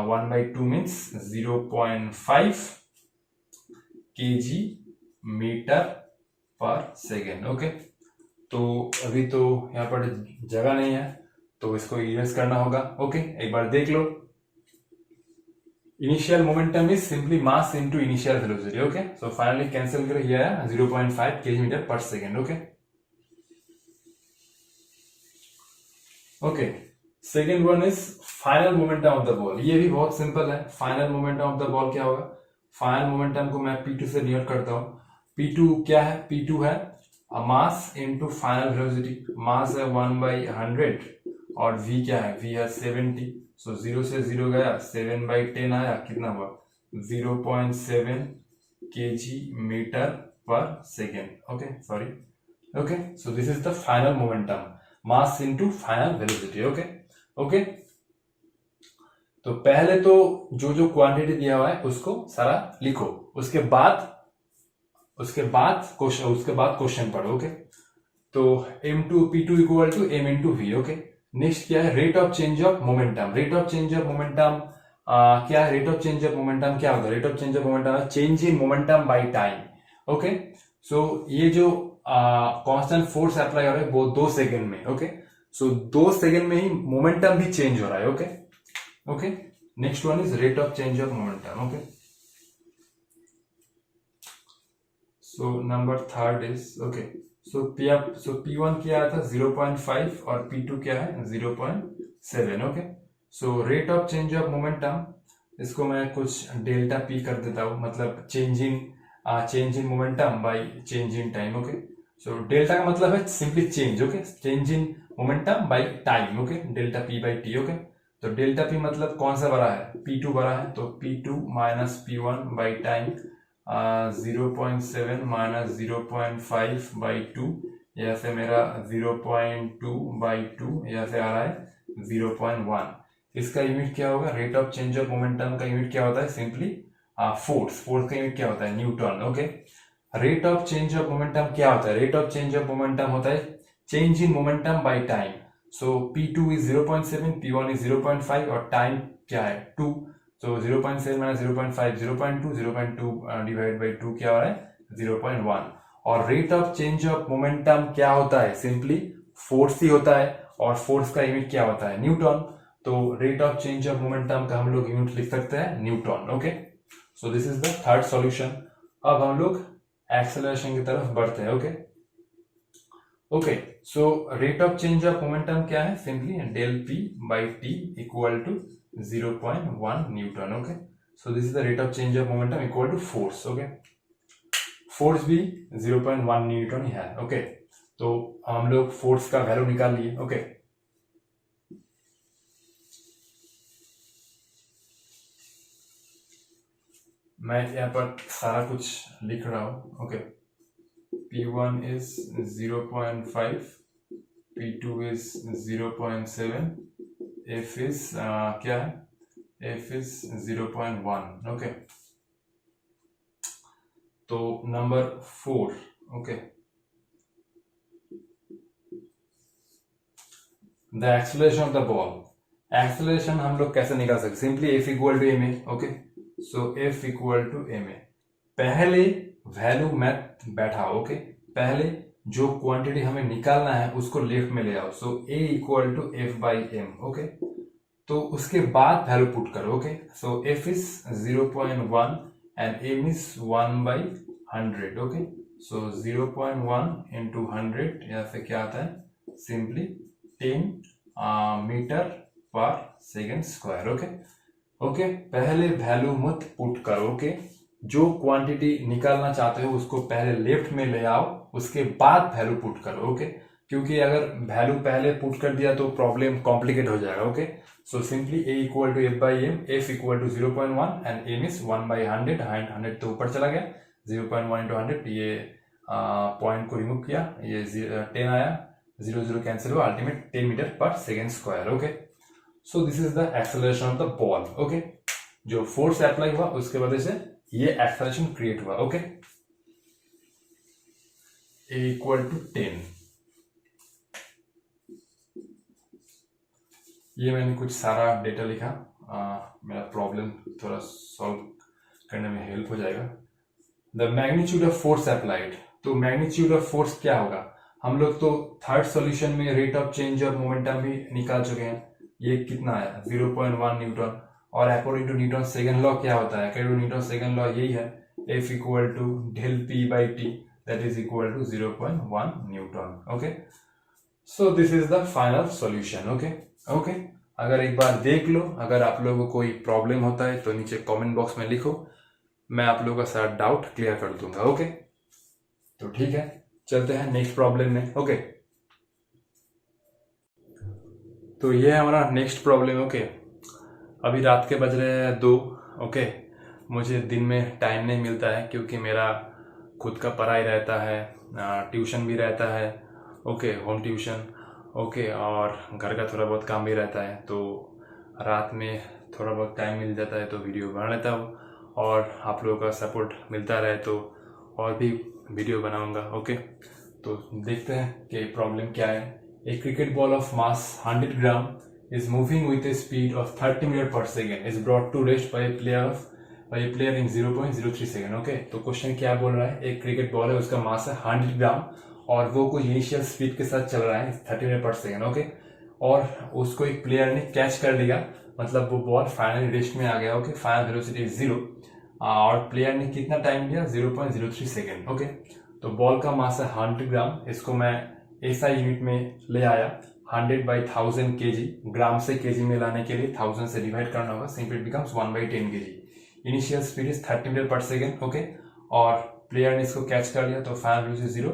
1/2 means 0.5 kg metre per second. Okay, तो अभी तो यहाँ पर जगह नहीं है तो इसको इरेज करना होगा। ओके, एक बार देख लो। Initial momentum is simply mass into initial velocity. Okay, so finally cancel करो, ये है 0.5 kg metre per second. Okay okay, second one is final momentum of the ball. ये भी बहुत सिंपल है। Final momentum of the ball क्या होगा? फाइनल मोमेंटम को मैं P2 से डिनोट करता हूँ। P2 क्या है? P2 है मास इनटू फाइनल वेलोसिटी। मास है 1/100 और v क्या है? v है 70। सो 0 से 0 गया, 7/10 आया, कितना हुआ? 0.7 kg metre per second. Okay, sorry. Okay, so this is the final momentum, mass into final velocity. Okay okay, तो पहले तो जो जो क्वांटिटी दिया हुआ है उसको सारा लिखो, उसके बाद क्वेश्चन पढ़ो। ओके, तो P2 equal to m into V. Okay, next क्या है? Rate of change of momentum. Rate of change of momentum क्या है? Rate of change of momentum क्या होता है? Rate of change of momentum है change in momentum by time. Okay, so ये जो कांस्टेंट फोर्स अप्लाई हो रहा है वो 2 सेकेंड में। ओके, सो 2 सेकेंड में ही मोमेंटम भी चेंज हो रहा है। Okay okay, next one is rate of change of momentum. Okay, so number third is okay, so P1 क्या आया था? 0.5 और P2 क्या है? 0.7। Okay, so rate of change of momentum, इसको मैं कुछ डेल्टा P कर देता हूं, मतलब change in momentum by change in time. Okay, so delta का मतलब है simply change. Okay, change in momentum by time. Okay, delta P by T। Okay, तो डेल्टा P मतलब कौन सा बड़ा है? P2 बड़ा है, तो P2 minus P1 by time 0.7 minus 0.5/2, यहाँ से मेरा 0.2/2, यहाँ से आ रहा है 0.1। इसका यूनिट क्या होगा? Rate of change of momentum का यूनिट क्या होता है? सिंपली फोर्स का यूनिट क्या होता है? Newton. Okay, rate of change of momentum क्या होता है? Rate of change of momentum होता है change in momentum by time. So P2 is 0.7, P1 is 0.5 और टाइम क्या है? 2। तो 0.7 माइनस 0.5 0.2, 0.2 डिवाइड बाई 2 क्या हो रहा है? 0.1। और rate of change of momentum क्या होता है? सिंपली फोर्स ही होता है, और फोर्स का यूनिट क्या होता है? न्यूटन। तो rate of change of momentum का हम लोग यूनिट लिख सकते हैं Newton. Okay, so this is the third solution. अब हम लोग एक्सेलरेशन की तरफ बढ़ते हैं। Okay okay, so rate of change of momentum क्या है? Simply del P by T equal to 0.1 Newton. Okay, so this is the rate of change of momentum equal to force. Okay, force भी 0.1 न्यूटन ही है। ओके, तो हम लोग फोर्स का वैल्यू निकाल लिए। ओके, मैं यहाँ पर सारा कुछ लिख रहा हूं। Okay, P1 is 0.5, P2 is 0.7, F is क्या है? F is 0.1। ओके, तो number 4। Okay, the acceleration of the ball, acceleration हम लोग कैसे निकाल सकते, simply F equal to M A, okay. So F equal to M A, पहले वैल्यू मैथ बैठा, ओके। पहले जो क्वांटिटी हमें निकालना है उसको लेफ्ट में ले आओ, so A equal to F by M, okay. तो उसके बाद वैल्यू पुट करो, okay. So F is 0.1 and M is 1/100, okay. So 0.1 into 100 या फिर क्या आता है, simply 10 metre per second square, okay. Okay, पहले वैल्यू मत पुट करो, ओके। जो क्वांटिटी निकालना चाहते हो उसको पहले लेफ्ट में ले आओ, उसके बाद वैल्यू पुट करो, ओके। क्योंकि अगर वैल्यू पहले पुट कर दिया तो प्रॉब्लम कॉम्प्लिकेट हो जाएगा, okay. So simply A equal to F by M, F equal to 0.1 and M is 1/100, 100 तो ऊपर चला गया, 0.1 इंटू 100, ये पॉइंट को रिमूव किया, ये 10 आया, 0 कैंसिल हुआ, ultimate 10 metre per second square, okay. So this is the acceleration of the ball, okay. जो फोर्स अप्लाई हुआ उसके वजह से ये एक्सेलरेशन क्रिएट हुआ, ओके। ए इक्वल टू 10, ये मैंने कुछ सारा डेटा लिखा, मेरा प्रॉब्लम थोड़ा सॉल्व करने में हेल्प हो जाएगा। The magnitude of force applied, तो मैग्नीट्यूड ऑफ फोर्स क्या होगा, हम लोग तो थर्ड सॉल्यूशन में rate of change of momentum भी निकाल चुके हैं, ये कितना आया 0.1 न्यूटन, और according to Newton second law क्या होता है, according to Newton second law यही है, F equal to del P by T that is equal to 0.1 Newton, okay. So this is the final solution, okay. Okay, अगर एक बार देख लो, अगर आप लोगों को कोई प्रॉब्लम होता है तो नीचे कमेंट बॉक्स में लिखो, मैं आप लोगों का सारा डाउट क्लियर कर दूंगा, ओके। तो ठीक है, चलते हैं नेक्स्ट प्रॉब्लम में, ओके। तो ये है हमारा नेक्स्ट प्रॉब्लम, ओके। अभी रात के बज रहे हैं 2, ओके। मुझे दिन में टाइम नहीं मिलता है क्योंकि मेरा खुद का पढ़ाई रहता है, ट्यूशन भी रहता है, ओके, होम ट्यूशन, ओके, और घर का थोड़ा बहुत काम भी रहता है, तो रात में थोड़ा बहुत टाइम मिल जाता है तो वीडियो बना लेता हूँ, और आप लोगों का सपोर्ट मिलता रहे तो और भी वीडियो बनाऊंगा, ओके। तो देखते हैं कि प्रॉब्लम क्या है। A cricket ball of mass 100 gram is moving with a speed of 30 metre per second is brought to rest by a player in 0.03 second, okay. तो क्वेश्चन क्या बोल रहा है, एक क्रिकेट बॉल है, उसका मास है 100 ग्राम और वो कोई इनिशियल स्पीड के साथ चल रहा है 30 मीटर पर सेकेंड, ओके। और उसको एक प्लेयर ने कैच कर लिया, मतलब वो बॉल फाइनल रेस्ट में आ गया, ओके। फाइनल वेलोसिटी 0 और प्लेयर ने कितना टाइम लिया 0.03 सेकेंड, ओके। तो बॉल का मास है 100 ग्राम, इसको मैं ऐसा यूनिट में ले आया, 100/1000 kg, ग्राम से केजी में लाने के लिए 1000 से डिवाइड करना होगा, simply it becomes 1/10 kg। Initial speed is 30 metre per second, okay. और प्लेयर ने इसको कैच कर लिया तो फाइनल वेलोसिटी 0,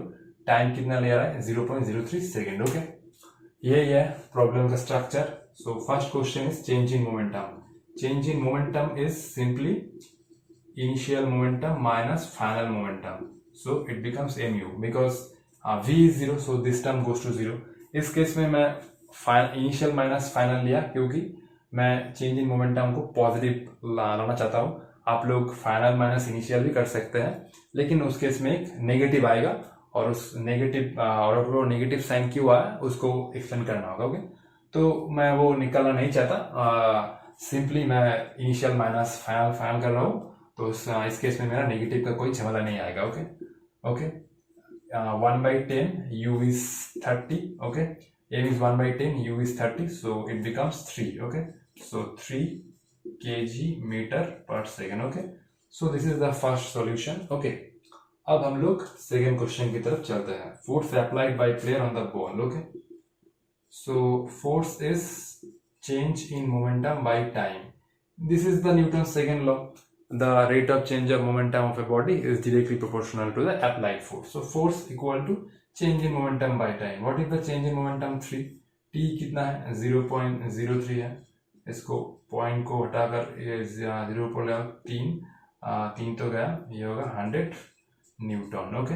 टाइम कितना ले रहा है 0.03 सेकेंड, ओके। ये है प्रॉब्लम का structure. So first question is change in momentum. Change in momentum is simply initial momentum minus final momentum, so it becomes mu because v is 0, so this term goes to 0। इस केस में मैं इनिशियल माइनस फाइनल लिया क्योंकि मैं चेंज इन मोमेंटम को पॉजिटिव लाना चाहता हूँ। आप लोग फाइनल माइनस इनिशियल भी कर सकते हैं, लेकिन उस केस में एक नेगेटिव आएगा और उस नेगेटिव और वो नेगेटिव साइन क्यों आया उसको एक्सप्लेन करना होगा, ओके। तो मैं वो निकालना नहीं चाहता, सिंपली मैं इनिशियल माइनस फाइनल कर रहा हूँ, तो इस केस में मेरा नेगेटिव का कोई झमेला नहीं आएगा, okay. Okay, 1/10 u is 30, okay, m is 1/10 u is 30, so it becomes 3, okay, so 3 kg meter per second, okay। so this is the first solution, okay। अब हम लोग सेकेंड क्वेश्चन की तरफ चलते हैं। Force applied bye player on the ball, okay. So force is change in momentum by time, this is the Newton second law. The rate of change of momentum of a body is directly proportional to the applied force. So force equal to change in momentum by time. What is the change in momentum 3? T कितना है 0.03 है, इसको पॉइंट को हटाकर ये 0.3 तो गया, ये होगा 100 Newton, okay.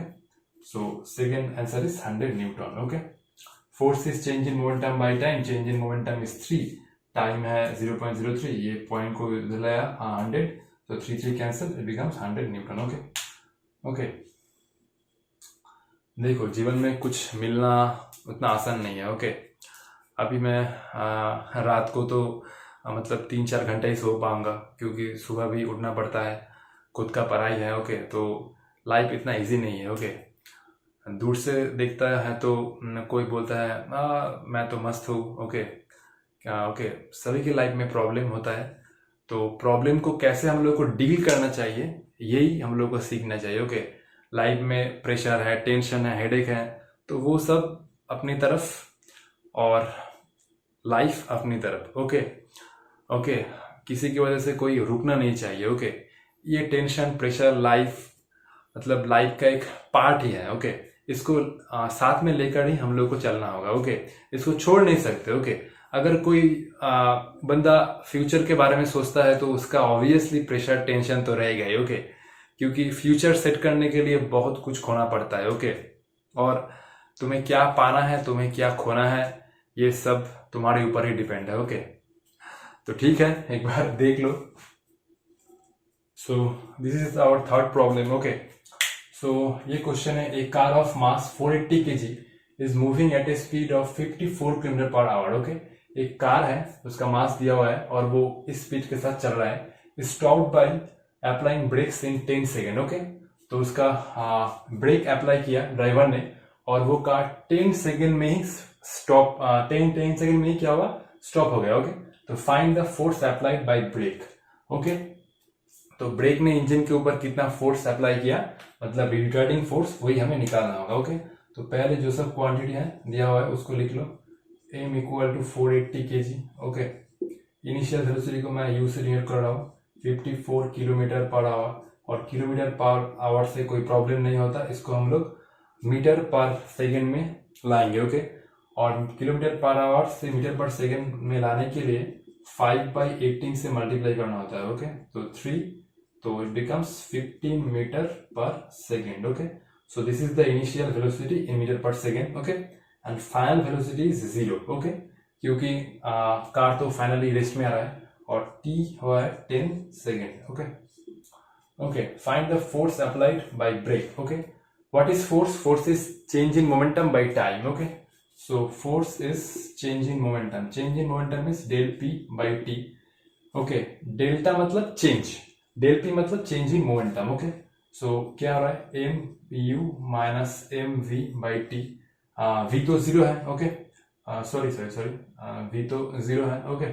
So second answer is 100 Newton, okay. Force is change in momentum by time, change in momentum is 3, time है 0.03, ये पॉइंट को इधर लाया 100, तो 3 cancel, it becomes 100 Newton, okay. Okay, देखो जीवन में कुछ मिलना उतना आसान नहीं है, ओके। अभी मैं रात को तो मतलब 3-4 घंटे ही सो पाऊंगा, क्योंकि सुबह भी उठना पड़ता है, खुद का पढ़ाई है। ओके, तो लाइफ इतना इजी नहीं है। ओके, दूर से देखता है तो कोई बोलता है मैं तो मस्त हूँ। ओके, ओके, सभी की लाइफ में प्रॉब्लम होता है, तो प्रॉब्लम को कैसे हम लोग को डील करना चाहिए, यही हम लोग को सीखना चाहिए। ओके, लाइफ में प्रेशर है, टेंशन है, हेडेक है, तो वो सब अपनी तरफ और लाइफ अपनी तरफ। ओके, ओके, किसी की वजह से कोई रुकना नहीं चाहिए। ओके, ये टेंशन, प्रेशर लाइफ मतलब लाइफ का एक पार्ट ही है। ओके, इसको साथ में लेकर ही हम लोग को चलना होगा। ओके, इसको छोड़ नहीं सकते। ओके, अगर कोई बंदा फ्यूचर के बारे में सोचता है तो उसका ऑब्वियसली प्रेशर, टेंशन तो रहेगा ही। ओके, क्योंकि फ्यूचर सेट करने के लिए बहुत कुछ खोना पड़ता है। ओके, और तुम्हें क्या पाना है, तुम्हें क्या खोना है, ये सब तुम्हारे ऊपर ही डिपेंड है। ओके, तो ठीक है, एक बार देख लो। So this is our third problem. Okay, so ये क्वेश्चन है, a car of mass 480 kg is moving at a speed of 54 kilometre per hour. Okay, एक कार है, उसका मास दिया हुआ है और वो इस स्पीड के साथ चल रहा है। Stopped by applying brakes in 10 second. Okay, तो उसका ब्रेक अप्लाई किया ड्राइवर ने और वो कार 10 सेकेंड में ही स्टॉप 10 सेकेंड में ही क्या हुआ, स्टॉप हो गया। ओके, तो find the force applied by brake. Okay, तो ब्रेक ने इंजन के ऊपर कितना फोर्स अप्लाई किया, मतलब रिटार्डिंग फोर्स, वही हमें निकालना होगा। ओके, तो पहले जो सब क्वांटिटी है दिया हुआ है उसको लिख लो। m equal to 480 kg। Okay, initial velocity को मैं u से डिनोट कर रहा हूँ 54 किलोमीटर पर आवर, और किलोमीटर पर आवर से कोई प्रॉब्लम नहीं होता, इसको हम लोग मीटर पर सेकेंड में लाएंगे। ओके, और किलोमीटर पर आवर से मीटर पर सेकेंड में लाने के लिए 5/18 से मल्टीप्लाई करना होता है। ओके, तो 3, तो it becomes 15 meter per second. Okay, so this is the initial velocity in meter per second. Okay, and final velocity is 0. Okay, क्योंकि कार तो फाइनली रेस्ट में आ रहा है और t हुआ है 10 second. Okay, okay, find the force applied by brake. Okay, what is force? Force is change in momentum by time. Okay, so force is change in momentum. Change in momentum is del p by t. Okay, delta मतलब चेंज, डेल पी मतलब change in momentum. Okay, so क्या हो रहा है, M U minus M V by T. V तो जीरो है। ओके, सॉरी वी तो जीरो है। Okay,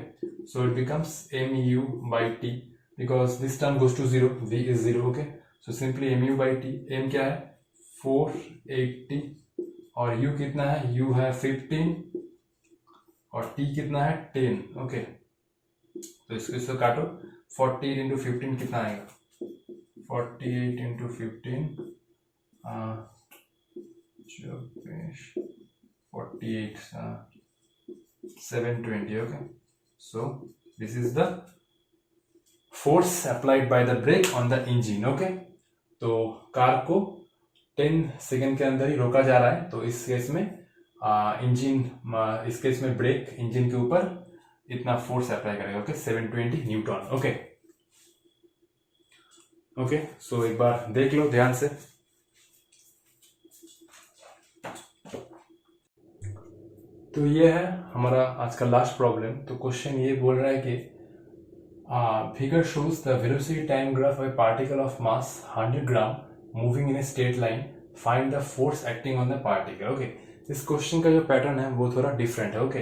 so it becomes M U by T, because this term goes to zero, V is zero. Okay, so simply M U by T, M क्या है 480 और यू कितना है, यू है 15 और टी कितना है 10। ओके, तो इसको काटो, 48 इंटू 15 कितना आएगा, 48 into 15 48 720। Okay, so this is the force applied by the brake on the engine. Okay, तो कार को 10 सेकेंड के अंदर ही रोका जा रहा है, तो इस केस में इस केस में ब्रेक इंजन के ऊपर इतना फोर्स अप्लाई करेगा। Okay, 720 Newton. ओके, ओके, सो एक बार देख लो ध्यान से। तो ये है हमारा आज का लास्ट प्रॉब्लम। तो क्वेश्चन ये बोल रहा है कि figure shows the velocity time graph of A particle of mass 100 gram moving in a straight line, find the force acting on the particle. Okay, इस क्वेश्चन का जो पैटर्न है वो थोड़ा डिफरेंट है। ओके,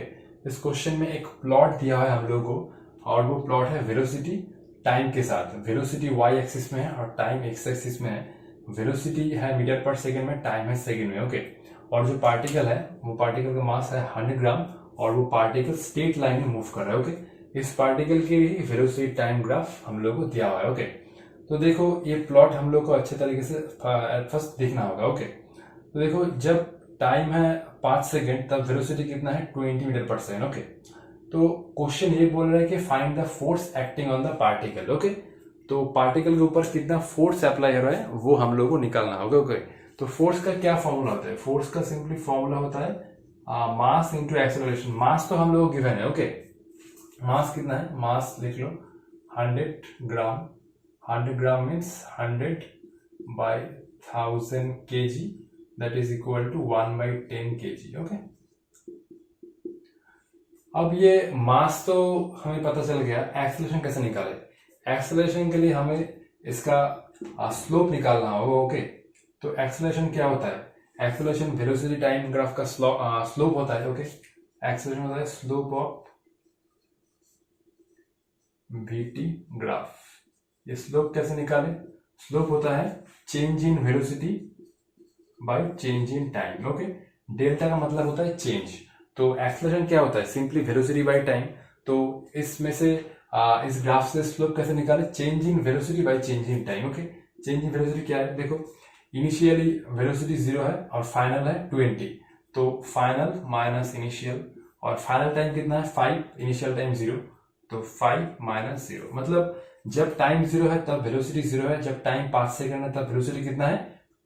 इस क्वेश्चन में एक प्लॉट दिया है हम लोगों को और वो प्लॉट है वेलोसिटी टाइम के साथ। वेलोसिटी वाई एक्सिस में है और टाइम एक्स एक्सिस में है। वेलोसिटी है मीटर पर सेकेंड में, टाइम है सेकेंड में। ओके, और जो पार्टिकल है वो पार्टिकल का मास है 100 ग्राम और वो पार्टिकल स्ट्रेट लाइन में मूव कर रहा है। ओके, इस पार्टिकल के लिए वेलोसिटी टाइम ग्राफ हम लोग को दिया हुआ है। ओके, तो देखो ये प्लॉट हम लोग को अच्छे तरीके से फर्स्ट देखना होगा। ओके, तो देखो जब टाइम है 5 सेकेंड तब वेलोसिटी कितना है 20 मीटर पर सेकेंड। ओके, तो क्वेश्चन ये बोल रहा है कि find the force acting on the particle. Okay, तो पार्टिकल के ऊपर कितना फोर्स अप्लाई हो रहा है वो हम लोग को निकालना होगा। ओके, तो फोर्स का क्या फॉर्मूला होता है? फोर्स का सिंपली फॉर्मूला होता है मास इंटू एक्सेलरेशन। मास तो हम लोग को गिवन है। ओके, मास कितना है, मास लिख लो 100 ग्राम। 100 gram means 100/1000 kg, that is equal to 1/10 kg. Okay, अब ये मास तो हमें पता चल गया, एक्सेलरेशन कैसे निकाले? एक्सेलरेशन के लिए हमें इसका स्लोप निकालना होगा। ओके, तो एक्सेलरेशन क्या होता है? एक्सेलरेशन वेलोसिटी टाइम ग्राफ का स्लोप होता है। ओके, एक्सेलरेशन होता है स्लोप ऑफ वीटी ग्राफ। ये स्लोप कैसे निकाले? स्लोप होता है change in velocity bye change in time. Okay, delta का मतलब होता है चेंज, तो एक्सेलरेशन क्या होता है? Simply velocity by time. तो इसमें से इस ग्राफ से स्लोप कैसे निकाले? Change in velocity bye change in time. Okay, change in velocity क्या है? देखो, इनिशियली वेलोसिटी 0 है और फाइनल है 20, तो फाइनल माइनस इनिशियल, और फाइनल टाइम कितना है? 5, इनिशियल टाइम 0, तो 5 माइनस 0, मतलब जब टाइम 0 है तब वेलोसिटी 0 है, जब टाइम 5 सेकंड है तब वेलोसिटी कितना है?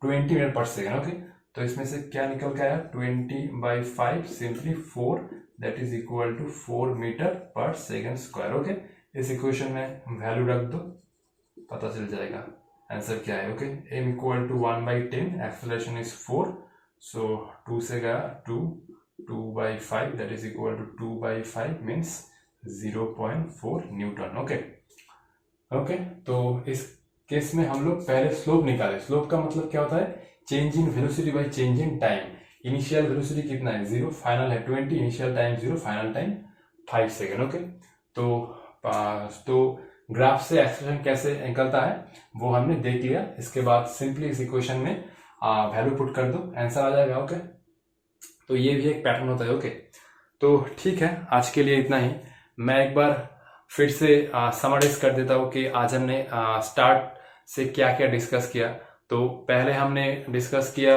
20 मीटर पर सेकंड। ओके, तो इसमें से क्या निकल के आया? 20/5 simply 4, that is equal to 4 metre per second square. Okay, इस इक्वेशन में वैल्यू रख दो, पता चल जाएगा आंसर क्या है। Okay, m equal to 1/10, acceleration is 4, so 2 से गया 2, 2/5 that is equal to 2/5 means 0.4 newton. Okay okay, तो इस केस में हम लोग पहले स्लोप निकाले। स्लोप का मतलब क्या होता है? Change in velocity bye change in time. Initial velocity कितना है? 0, फाइनल है 20, initial time 0, final time 5 second. Okay, तो ग्राफ से एक्सेलरेशन कैसे निकलता है वो हमने देख लिया। इसके बाद सिंपली इस इक्वेशन में वैल्यू पुट कर दो, आंसर आ जाएगा। ओके, तो ये भी एक पैटर्न होता है। ओके, तो ठीक है, आज के लिए इतना ही। मैं एक बार फिर से समराइज कर देता हूँ कि आज हमने स्टार्ट से क्या क्या डिस्कस किया। तो पहले हमने डिस्कस किया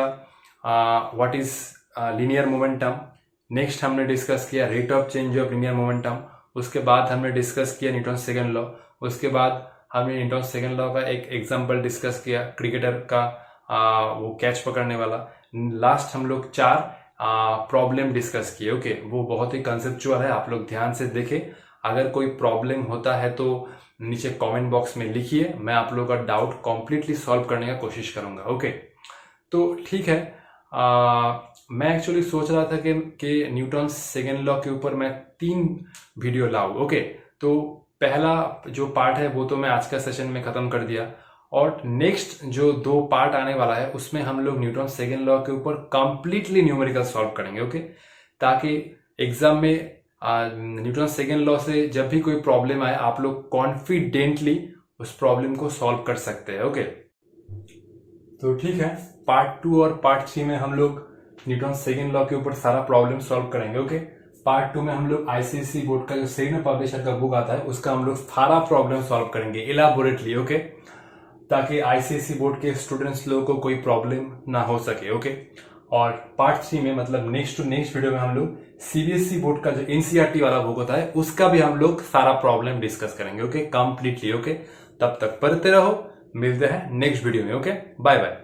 what is linear momentum, next हमने डिस्कस किया rate of change of linear momentum, उसके बाद हमने डिस्कस किया न्यूटन सेकंड लॉ, उसके बाद हमने न्यूटन सेकंड लॉ का एक एग्जांपल डिस्कस किया, क्रिकेटर का वो कैच पकड़ने वाला। लास्ट हम लोग 4 प्रॉब्लम डिस्कस किए। ओके, वो बहुत ही कंसेप्चुअल है, आप लोग ध्यान से देखें। अगर कोई प्रॉब्लम होता है तो नीचे कमेंट बॉक्स में लिखिए, मैं आप लोगों का डाउट कंप्लीटली सॉल्व करने का कोशिश करूंगा। ओके, तो ठीक है, मैं एक्चुअली सोच रहा था कि न्यूटन सेकेंड लॉ के ऊपर मैं 3 वीडियो लाऊं। ओके, तो पहला जो पार्ट है वो तो मैं आज का सेशन में खत्म कर दिया, और नेक्स्ट जो 2 पार्ट आने वाला है उसमें हम लोग न्यूटन सेकेंड लॉ के ऊपर कंप्लीटली न्यूमेरिकल सॉल्व करेंगे। ओके, ताकि एग्जाम में न्यूटन सेकेंड लॉ से जब भी कोई प्रॉब्लम आए आप लोग कॉन्फिडेंटली उस प्रॉब्लम को सॉल्व कर सकते हैं। ओके, तो ठीक है, पार्ट 2 और पार्ट 3 में हम लोग न्यूटन सेकेंड लॉ के ऊपर सारा प्रॉब्लम सॉल्व करेंगे। ओके, पार्ट 2 में हम लोग आईसीएसई बोर्ड का जो सेगनर पब्लिशर का बुक आता है उसका हम लोग सारा प्रॉब्लम सॉल्व करेंगे इलाबोरेटली। ओके, ताकि आईसीएसई बोर्ड के स्टूडेंट्स लोगों को कोई प्रॉब्लम ना हो सके। ओके, और पार्ट 3 में मतलब नेक्स्ट वीडियो में हम लोग सीबीएसई बोर्ड का जो एनसीईआरटी वाला बुक होता है उसका भी हम लोग सारा प्रॉब्लम डिस्कस करेंगे। Okay, completely. ओके, तब तक पढ़ते रहो, मिलते हैं नेक्स्ट वीडियो में। Okay, bye bye.